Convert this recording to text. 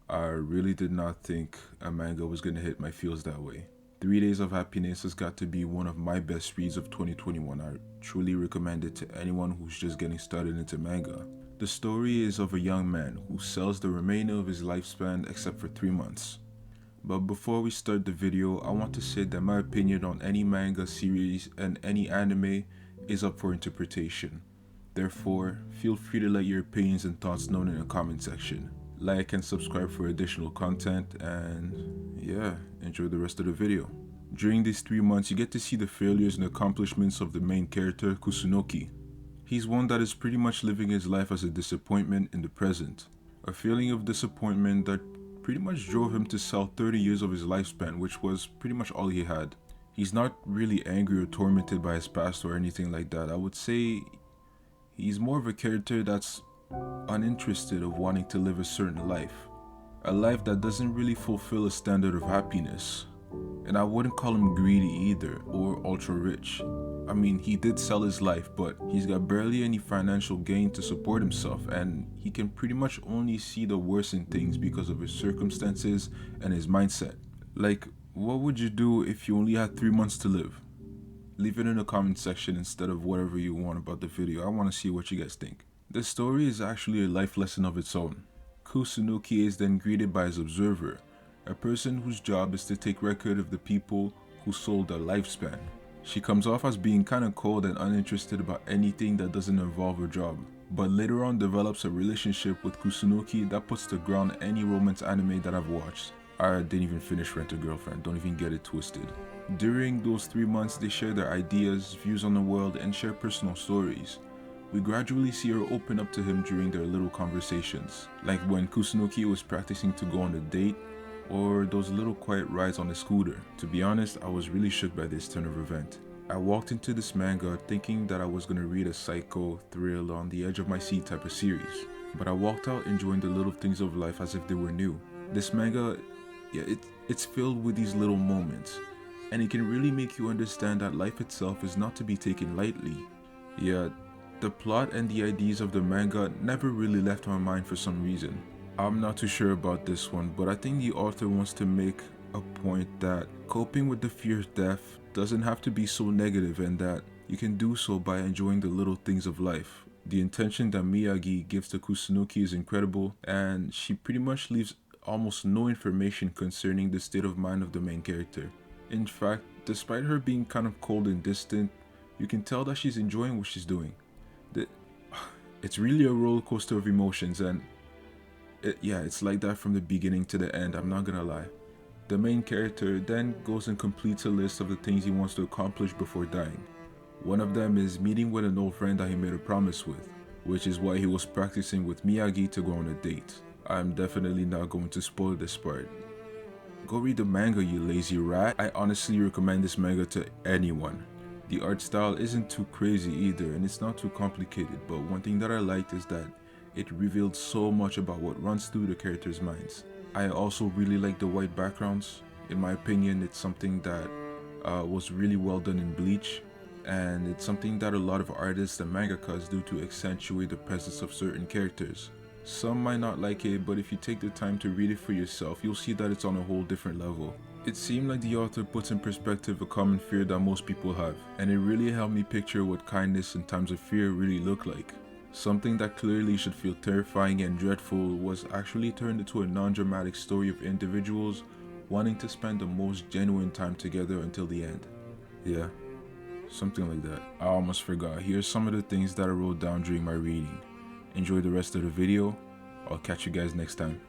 I really did not think a manga was gonna hit my feels that way. 3 Days of Happiness has got to be one of my best reads of 2021. I truly recommend it to anyone who's just getting started into manga. The story is of a young man who sells the remainder of his lifespan except for 3 months. But before we start the video, I want to say that my opinion on any manga series and any anime is up for interpretation. Therefore, feel free to let your opinions and thoughts known in the comment section. Like and subscribe for additional content, and yeah, enjoy the rest of the video. During these 3 months, you get to see the failures and accomplishments of the main character, Kusunoki. He's one that is pretty much living his life as a disappointment in the present. A feeling of disappointment that pretty much drove him to sell 30 years of his lifespan, which was pretty much all he had. He's not really angry or tormented by his past or anything like that. I would say he's more of a character that's uninterested of wanting to live a certain life. A life that doesn't really fulfill a standard of happiness. And I wouldn't call him greedy either, or ultra rich. I mean, he did sell his life, but he's got barely any financial gain to support himself, and he can pretty much only see the worst in things because of his circumstances and his mindset. Like, what would you do if you only had 3 months to live? Leave it in the comment section instead of whatever you want about the video. I want to see what you guys think. This story is actually a life lesson of its own. Kusunoki is then greeted by his observer, a person whose job is to take record of the people who sold their lifespan. She comes off as being kinda cold and uninterested about anything that doesn't involve her job, but later on develops a relationship with Kusunoki that puts to ground any romance anime that I've watched. I didn't even finish Rent a Girlfriend, don't even get it twisted. During those 3 months, they share their ideas, views on the world, and share personal stories. We gradually see her open up to him during their little conversations, like when Kusunoki was practicing to go on a date, or those little quiet rides on the scooter. To be honest, I was really shook by this turn of event. I walked into this manga thinking that I was gonna read a psycho, thrill, on the edge of my seat type of series, but I walked out enjoying the little things of life as if they were new. This manga, it's filled with these little moments, and it can really make you understand that life itself is not to be taken lightly. Yet, the plot and the ideas of the manga never really left my mind for some reason. I'm not too sure about this one, but I think the author wants to make a point that coping with the fear of death doesn't have to be so negative, and that you can do so by enjoying the little things of life. The intention that Miyagi gives to Kusunoki is incredible, and she pretty much leaves almost no information concerning the state of mind of the main character. In fact, despite her being kind of cold and distant, you can tell that she's enjoying what she's doing. It's really a roller coaster of emotions, and it's like that from the beginning to the end, I'm not gonna lie. The main character then goes and completes a list of the things he wants to accomplish before dying. One of them is meeting with an old friend that he made a promise with, which is why he was practicing with Miyagi to go on a date. I'm definitely not going to spoil this part. Go read the manga, you lazy rat. I honestly recommend this manga to anyone. The art style isn't too crazy either, and it's not too complicated, but one thing that I liked is that it revealed so much about what runs through the characters' minds. I also really like the white backgrounds. In my opinion, it's something that was really well done in Bleach, and it's something that a lot of artists and mangakas do to accentuate the presence of certain characters. Some might not like it, but if you take the time to read it for yourself, you'll see that it's on a whole different level. It seemed like the author puts in perspective a common fear that most people have, and it really helped me picture what kindness in times of fear really look like. Something that clearly should feel terrifying and dreadful was actually turned into a non-dramatic story of individuals wanting to spend the most genuine time together until the end. Yeah, something like that. I almost forgot. Here's some of the things that I wrote down during my reading. Enjoy the rest of the video. I'll catch you guys next time.